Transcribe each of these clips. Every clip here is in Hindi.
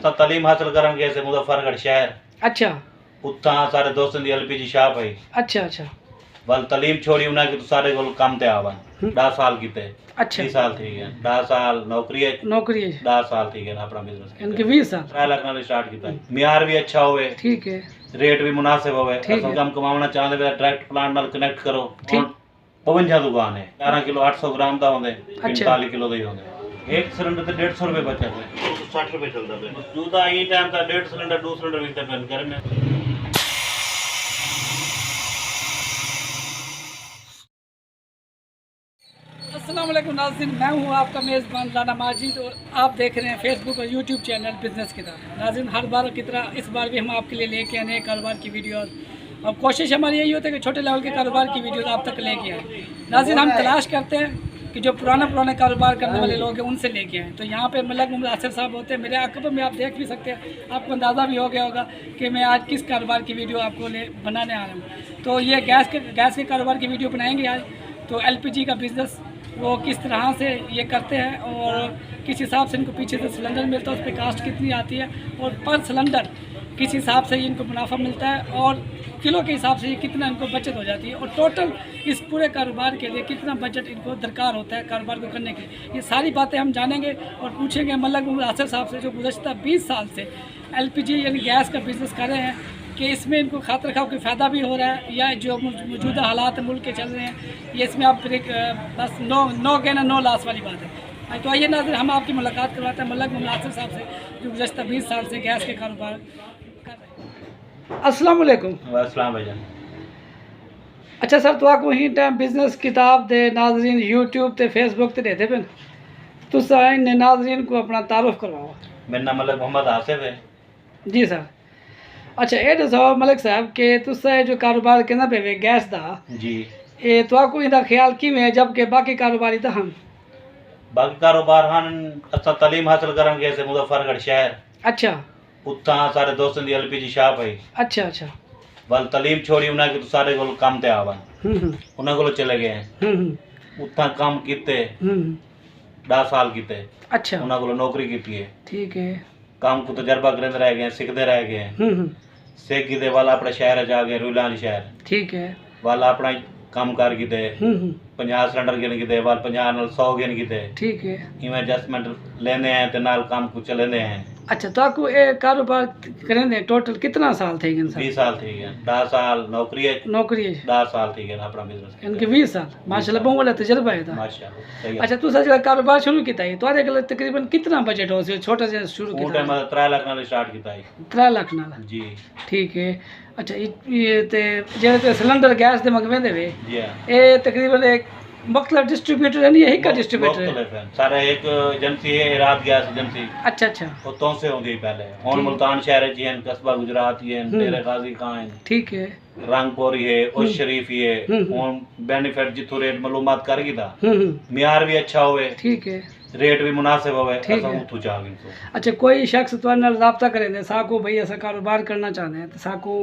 सब तालीम हासिल करन गए से मुजफ्फरगढ़ शहर। अच्छा उत्था सारे दोस्तों दी एलपीजी शॉप है। अच्छा अच्छा बल तालीम छोड़ी उन्हें कि तो सारे को काम ते आवन 10 साल कीते। अच्छा 20 साल थी गए 10 साल नौकरी है। नौकरी है 10 साल थी गए अपना बिजनेस इनके 20 साल 3 लाख नाल स्टार्ट किया। मियार भी अच्छा होवे, ठीक है रेट भी मुनासिब होवे। ठीक असल है। काम कमावना चाहते वे डायरेक्ट प्लांट नाल कनेक्ट करो। ठीक 52 दुकान है 11 किलो 800 ग्राम दा होंदे, अच्छा। 45 किलो दे होंदे। एक सिलेंडर ते 150 रुपए बचत है, 60 रुपए चलदा पे। दूधा ई टाइम ता 1.5 सिलेंडर 2 सिलेंडर विकते पेन करने। अस्सलाम वालेकुम नाज़रीन, मैं हूं आपका मेज़बान राना माजिद और आप देख रहे हैं फेसबुक और यूट्यूब चैनल बिज़नेस की तरह। नाज़रीन, हर बार की तरह इस बार भी हम आपके लिए लेके आए नए कारोबार की वीडियोस और कोशिश हमारी यही होती है कि छोटे लेवल के कारोबार की वीडियोस आप तक लेके आए। नाज़रीन, हम तलाश करते हैं कि जो पुराने कारोबार करने वाले लोग हैं उनसे लेके आएँ। तो यहाँ पे मलक मोहम्मद आसिफ साहब होते हैं, मेरे अकबर में आप देख भी सकते हैं, आपको अंदाज़ा भी हो गया होगा कि मैं आज किस कारोबार की वीडियो आपको बनाने आ रहा हूँ। तो ये गैस के कारोबार की वीडियो बनाएंगे आज। तो LPG का बिज़नेस वो किस तरह से ये करते हैं और किस हिसाब से इनको पीछे से सिलेंडर मिलता है, उस पर कास्ट कितनी आती है और पर सिलेंडर किस हिसाब से इनको मुनाफा मिलता है और किलो के हिसाब से ये कितना इनको बचत हो जाती है और टोटल इस पूरे कारोबार के लिए कितना बजट इनको दरकार होता है कारोबार को करने के लिए। ये सारी बातें हम जानेंगे और पूछेंगे मलक मोहम्मद आसिफ साहब से, जो गुज़श्ता 20 साल से LPG यानी गैस का बिज़नेस कर रहे हैं, कि इसमें इनको खातिर रखाव कोई फ़ायदा भी हो रहा है या जो मौजूदा हालात मुल्क के चल रहे हैं ये इसमें आप बस नो गेन नो लॉस वाली बात है। तो आइए नाज़रीन, हम आपकी मुलाकात करवाते हैं मलक मोहम्मद आसिफ साहब से, जो गुज़श्ता 20 साल से गैस के कारोबार कर रहे हैं। अस्सलाम वालेकुम। अस्सलाम भाईजान। अच्छा सर, तो आपको ही टाइम बिज़नेस किताब दे नाज़रीन यूट्यूब ते फेसबुक ते देते पे तो इन नाज़रीन को अपना तारुफ करवाओ। मेरा नाम मलक मोहम्मद आसिफ है जी सर। अच्छा ये दसो मलिक साहब के तुसा जो कारोबार कहना पे गैस दा जी, ये तो आपको इंदा ख्याल किवें है जबकि बाकी कारोबारी तो हम बाकी कारोबार हन अच्छा तालीम हासिल करन गए से मुजफ्फरगढ़ शहर। अच्छा उत्था सारे दोस्तों दी एलपीजी शॉप है। अच्छा अच्छा बल तालीम छोड़ी उन्हें कि तो सारे को काम ते आवन उन्हें को चले गए उत्था काम कीते 10 साल कीते। अच्छा उन्हें को नौकरी की है, ठीक है काम को तजर्बा करते रह गए, सीखते रह गए। सीख कीते वाला अपने शहर जा गए रुलान शहर, ठीक है वाला अपना काम कार कीते 50 सिलेंडर गिन कीते वाल 50 नाल 100 गिन कीते। ठीक है। इवें एडजस्टमेंट लेने हैं ते नाल काम को चलेंदे हैं। अच्छा तो आपको ये कारोबार करेंगे टोटल कितना साल थे गए सर? 20 साल थी गए, 10 साल नौकरी है, नौकरी है 10 साल थी गए अपना बिजनेस इनके 20 साल माशाल्लाह बहुत बड़ा तजर्बा है था। माशाल्लाह सही है। अच्छा तू सर कारोबार शुरू किया है तो अरे तकरीबन कितना बजट हो से छोटा से शुरू वो किया? टाइम 3 लाख नाल स्टार्ट कीता है। 3 लाख नाल जी ठीक है। अच्छा ये ते जेड़े सिलेंडर गैस दे मंगवेंदे वे जी हां, ये तकरीबन एक मुख्तलिफ डिस्ट्रीब्यूटर है नहीं यही का डिस्ट्रीब्यूटर है? मुख्तलिफ है सारे। एक एजेंसी है इराद गैस एजेंसी, अच्छा अच्छा वो तो से होंदी पहले हुन मुल्तान शहर जी हैं, कस्बा गुजरात ही हैं, डेरे गाजी खां हैं, ठीक है। रंगपुर ही है, उस शरीफ ही है। हुन बेनिफिट जिथु रेट मालूमात कर कीता मियार भी अच्छा होवे, ठीक है रेट भी मुनासिब होवे, ठीक असा है। उथु चागिन सो। अच्छा कोई शख्स तो नाल राब्ता करेंदे साको भाई ऐसा कारोबार करना चाहते हैं तो साको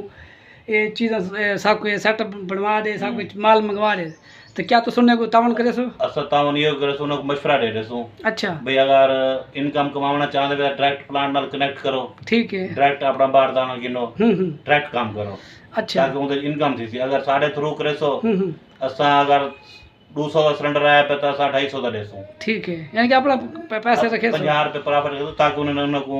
ये चीज़ें साको ये सेटअप बनवा दे, साको माल मंगवा दे तो क्या तो सुनने को तावन करे सो? असा तावन ये करे सो, उनको मशवरा दे दे सो अच्छा भाई अगर इनकम कमाना चाहते हो डायरेक्ट प्लांट नाल कनेक्ट करो, ठीक है। डायरेक्ट अपना बाहर दाना गिनो, डायरेक्ट काम करो अच्छा ताकि उनकी इनकम थी। अगर साढ़े थ्रू करे सो असा अगर 200 का सिलेंडर आया पे तो असा 250 का दे सो, ठीक है। यानी कि अपना पैसे रखे सो 50 रुपये बराबर रखे सो ताकि उन्होंने उनको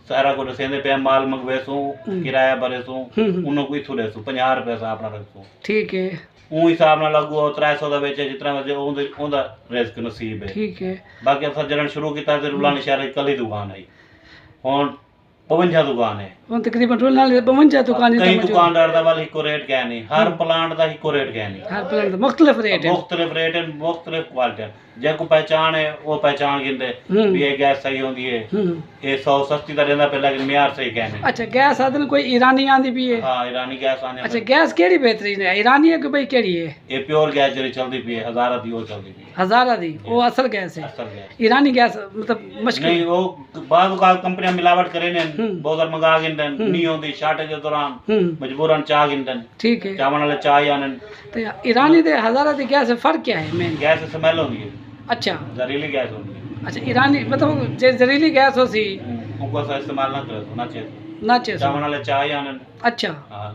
सारा को दसेंदे पे माल मंगवे सो, किराया भरे सो, उनको इथु दे सो 50 रुपये सा अपना रख सो, ठीक है। ऊ हिसाब ना लागू 300 का बेचे जितना बचे ओंदा रिस्क नसीब है। ठीक है। बाकी असा जरण शुरू किया तो रुलानी शहर कल ही दुकान है, हुन 52 दुकान है। उन तकरीबन रोल नाल 52 दुकान कई दुकानदार दा वाल इको रेट क्या नहीं, हर प्लांट दा इको रेट क्या नहीं, हर प्लांट मुख्तलिफ रेट है, मुख्तलिफ रेट है, मुख्तलिफ क्वालिटी है। जे को पहचान है वो पहचान गिंदे भी ये गैस सही होंदी है, ये 100 सस्ती दा देंदा पे लेकिन मियार सही क्या नहीं। अच्छा गैस आदन कोई ईरानी आंदी भी है? हां ईरानी गैस आने। अच्छा गैस केड़ी बेहतरीन है, ईरानी है कि भाई केड़ी है? ये प्योर गैस जरी चलदी पई है, हजारा दी वो चलदी पई है। हजारा दी वो असल गैस है? असल गैस ईरानी गैस मतलब मुश्किल नहीं, वो बाद का कंपनियां मिलावट करे ने बोतल मंगा गिंदन नहीं होंदी शार्टेज के दौरान मजबूरन चाह गिंदन, ठीक है। चावल वाले चाय आनन। तो ईरानी दे हजारा दी गैस फर्क क्या है मेन? गैस स्मेल होंदी है, अच्छा जहरीली गैस होंदी है। अच्छा ईरानी मतलब जे जहरीली गैस हो सी उनको सा इस्तेमाल ना करे ना चाहिए ना चे चावल वाले चाय आने अच्छा हाँ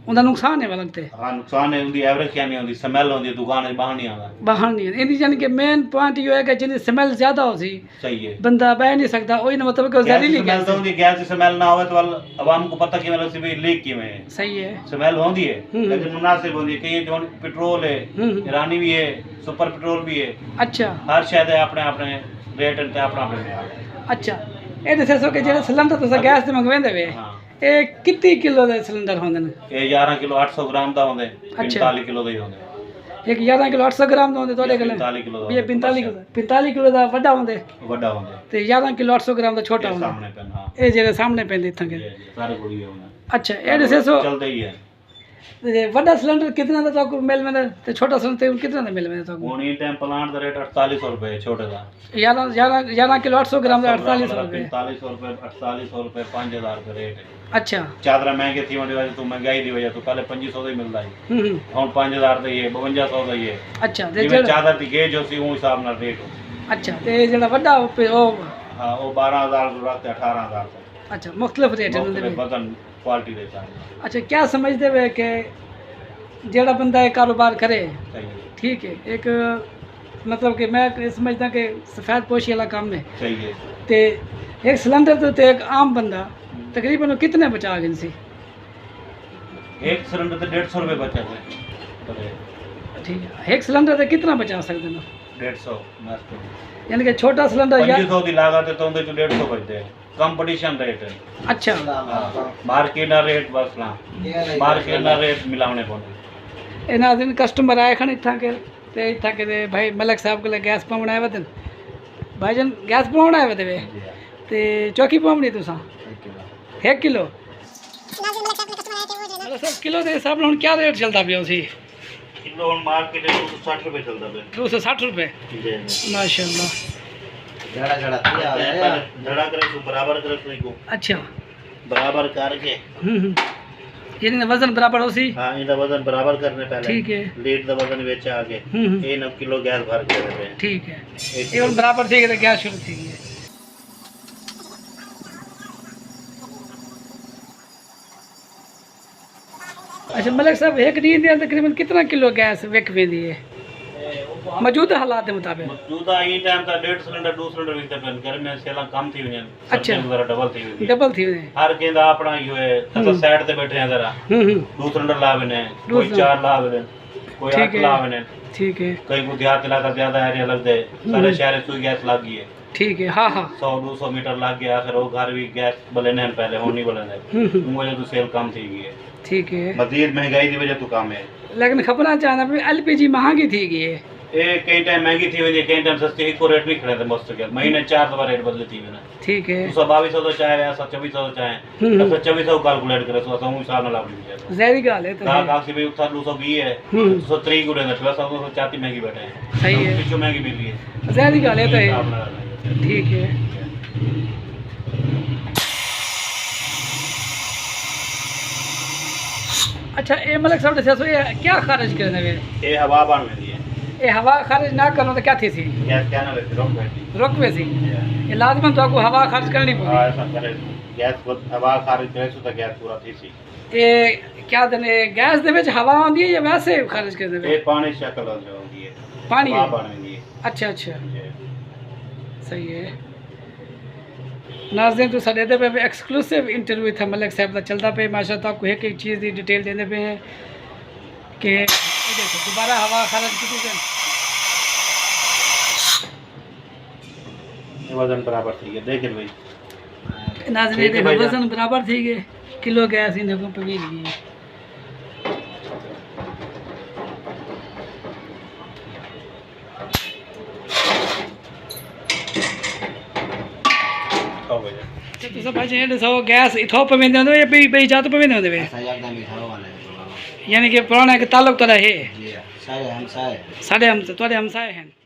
ਉਹਦਾ ਨੁਕਸਾਨ ਹੈ ਵਲਗਤੇ हाँ नुकसान है उनकी एवरेज क्या नहीं होती स्मेल होती है दुकान में बाहर नहीं आता ਬਾਹਰ ਨਹੀਂ ਇਹਦੀ ਜਾਨੀ ਕਿ ਮੇਨ ਪੁਆਇੰਟ ਇਹ ਹੈ ਕਿ ਜਿਹਦੀ ਸਮੈਲ ਜ਼ਿਆਦਾ ਹੋ ਸੀ सही है ਬੰਦਾ ਬਹਿ ਨਹੀਂ ਸਕਦਾ ਉਹੀ ਨਾ मतलब कि जहरीली स्मेल गैस तो होती गैस की स्मेल ना होवे तो आवाम को पता कि मतलब भी लीक की में सही है स्मेल होती है लेकिन मुनासिब होती है कि ये जो पेट्रोल है ईरानी भी है सुपर पेट्रोल भी है अच्छा हर शायद है अपने अपने रेट ਤੇ ਆਪਣਾ ਆਪਣੇ अच्छा ਇਹ ਦੱਸੋ ਕਿ ਜਿਹੜਾ ਸਿਲੰਡਰ ਤੁਸੀਂ ਗੈਸ ਤੇ ਮੰਗਵਾਉਂਦੇ ਵੇ ਹਾਂ ਇਹ ਕਿੰਨੇ ਕਿਲੋ ਦੇ ਸਿਲੰਡਰ ਹੁੰਦੇ ਨੇ ਇਹ 11 ਕਿਲੋ 800 ਗ੍ਰਾਮ ਦਾ ਹੁੰਦੇ ਅੱਛਾ। 45 ਕਿਲੋ ਦੇ ਹੀ ਹੁੰਦੇ ਇੱਕ 11 ਕਿਲੋ 800 ਗ੍ਰਾਮ ਦਾ ਹੁੰਦੇ ਤੁਹਾਡੇ ਕੋਲ 45 ਕਿਲੋ ਦਾ ਇਹ 45 ਕਿਲੋ ਦਾ ਵੱਡਾ ਹੁੰਦੇ ਵੱਡਾ ਹੁੰਦੇ ਤੇ 11 ਕਿਲੋ 800 ਗ੍ਰਾਮ ਦਾ ਛੋਟਾ ਇਹ ਹੁੰਦਾ ਸਾਹਮਣੇ ਪੈਨ ਹਾਂ ਇਹ ਜਿਹੜੇ ਸਾਹਮਣੇ ਪੈਂਦੇ ਇੱਥੋਂ ਕੇ ਸਾਰੇ ਕੋਲ ਹੀ ਹੋਣਾ ਅੱਛਾ ਇਹ ਦੱਸੋ ਚੱਲਦਾ ਹੀ ਹੈ ਤੇ ਵੱਡਾ ਸਿਲੰਡਰ ਕਿੰਨਾ ਦਾ ਤੁਹਾਨੂੰ ਮਿਲ ਮੈਨੇ ਤੇ ਛੋਟਾ ਸਿਲੰਡਰ ਕਿੰਨਾ ਦਾ ਮਿਲ ਮੈਨੇ ਤੁਹਾਨੂੰ ਹੁਣ ਇਹ ਟਾਈਮ ਪਲਾਂਟ ਦਾ ਰੇਟ 4800 ਰੁਪਏ ਛੋਟੇ ਦਾ 11 ਕਿਲੋ 800 ग्राम का 4800 रुपये 4500 रुपए 4800 रुपए 5000 रुपए रेट है अच्छा चादर महंगे थी होने वजह तो महंगाई की वजह तो पहले 2500 ਦਾ ਹੀ ਮਿਲਦਾ ਸੀ ਹੁਣ 5000 ਦਾ ਹੀ ਹੈ 5200 ਦਾ ਹੀ ਹੈ अच्छा ਜਿਵੇਂ ਚਾਦਰ ਦੀ ਗੇਜ ਹੋ ਸੀ ਉਹ ਹਿਸਾਬ ਨਾਲ ਰੇਟ अच्छा ਤੇ ਜਿਹੜਾ ਵੱਡਾ ਉਹ ਹਾਂ ਉਹ 12000 ਤੋਂ ਰੱਖ 18000 ਤੱਕ अच्छा मुख्तलिफ रेट है ਮੁਖਤਲਿਫ ਵਜ਼ਨ ਕੁਆਲਿਟੀ ਦੇ ਸਾथ अच्छा क्या समझते हुए कि ਜਿਹੜਾ ਬੰਦਾ ਇਹ ਕਾਰੋਬਾਰ करे सही है ठीक है एक मतलब कि मैं ये समझदा कि सफ़ेद पोशी वाला काम है सही है ते एक सिलेंडर तो एक आम बंदा तकरीबन कितने बचा गए सी एक सिलेंडर तो 150 रुपए बचा है ठीक है एक सिलेंडर से कितना बचा सकते हैं 150 मस्त यानी कि छोटा सिलेंडर या 2500 ਦੀ ਲਾਗਤ ਹੈ ਤਾਂ ਉਹਦੇ ਚ 150 ਬਚਦੇ ਹੈ ਕੰਪੀਟੀਸ਼ਨ ਰੇਟ ਹੈ अच्छा ਮਾਰਕੀਟ ਦਾ ਰੇਟ ਬਸ ਨਾ ਮਾਰਕੀਟ ਦਾ ਰੇਟ ਮਿਲਾਉਣੇ ਪੈਂਦੇ ਇਹਨਾਂ ਦਿਨ ਕਸਟਮਰ ਆਏ ਖਣ ਇੱਥਾਂ ਕੇ ਤੇ ਇੱਥਾਂ ਕੇ ਭਾਈ ਮਲਕ ਸਾਹਿਬ ਕੋਲ ਗੈਸ ਪਾਉਣ ਆਏ ਵਦਨ ਭਾਈਜਨ ਗੈਸ ਪਾਉਣ ਆਏ ਵਦੇ ਤੇ ਚੌਕੀ ਪਾਉਣੀ ਤੁਸੀਂ 1 ਕਿਲੋ ਸਭ ਕਿਲੋ ਦੇ ਹਿਸਾਬ ਨਾਲ ਹੁਣ ਕੀ ਰੇਟ ਚੱਲਦਾ ਪਿਆ ਸੀ ਕਿਲੋ ਹੁਣ ਮਾਰਕੀਟ 260 ਰੁਪਏ ਚੱਲਦਾ ਪਿਆ 260 रुपए जी माशाल्लाह झड़ा करे तो बराबर करे तो को अच्छा बराबर करके यानी वजन बराबर हो सी हां इनका वजन बराबर करने पहले ठीक है लीड का वजन बेच आगे 1 किलो गैस भर के देते हैं ठीक है ये और बराबर थी तो गैस शुरू थी है अच्छा मलिक साहब एक दिन दे तकरीबन कितना किलो गैस विक वेंदी है मौजूदा हालात के मुताबिक मौजूदा ई टाइम ता 1.5 सिलेंडर 2 सिलेंडर विकते पेन घर में सेला कम थी वने अच्छा जरा डबल थी वने डबल थी वने हर केंदा अपना यो है असा साइड ते बैठे हैं जरा 2 सिलेंडर ला वने कोई 4 ला वने कोई 8 ला वने ठीक है कई को देहात इलाका ज्यादा एरिया लग दे सारे शहर सुई गैस लग गई है ठीक है हाँ हाँ 100-200 मीटर लग गया फिर वो घर भी गैस बलेने हैं पहले होनी बलेने वजह तो सेल कम थी गई है ठीक है मजीद महंगाई की वजह तो कम है लेकिन खपना चाहना भी एलपीजी महंगी थी गई है ये कई टाइम महंगी थी हुई कई टाइम सस्ती ही को रेट नहीं खड़े थे मस्त के महीने 4 दफा रेट बदली थी मैंने ठीक है 2200 तो चाहे ऐसा 2400 तो चाहे तो 2400 कैलकुलेट करे तो हम हिसाब ना लाभ लीजिए जहरी गाल है तो का कासी भी उठा 220 है 230 को देना प्लस 240 महंगी बैठे हैं सही है पिछो महंगी मिल रही है जहरी गाल है तो हिसाब ना लगाइए ठीक है अच्छा ये मलिक साहब दसो ये क्या खारिज करने वे ये हवा बन रही है ये हवा खारिज ना करना तो क्या थी सी गैस क्या ना रहती रोक बैठी रोक वे सी ये लाजमन तो आपको हवा खारिज करनी हां पड़ी ऐसा करे गैस हवा खारिज करे तो गैस पूरा थी सी ये क्या दने गैस दे विच हवा आंदी है या वैसे खारिज कर दे ये पानी शक्ल होगी है पानी हवा बन रही है अच्छा अच्छा सही है नाज़रीन तो साढ़े दे पे एक्सक्लूसिव इंटरव्यू था मलिक साहब का चलता पे माशाअल्लाह आपको एक एक चीज़ की डिटेल देने पे हैं कि देखो दोबारा हवा खारिज की वजन बराबर थी है देख भाई नाज़रीन देखो वजन बराबर थी गए किलो गैस इन को पे मिल गई तो सब भाई ये सो गैस इथो पे वेंदे होंदे या बई जात पे वेंदे होंदे यानी कि पुराना के ताल्लुक तो रहे सारे हमसाए साढ़े हम थोड़े हमसाए हैं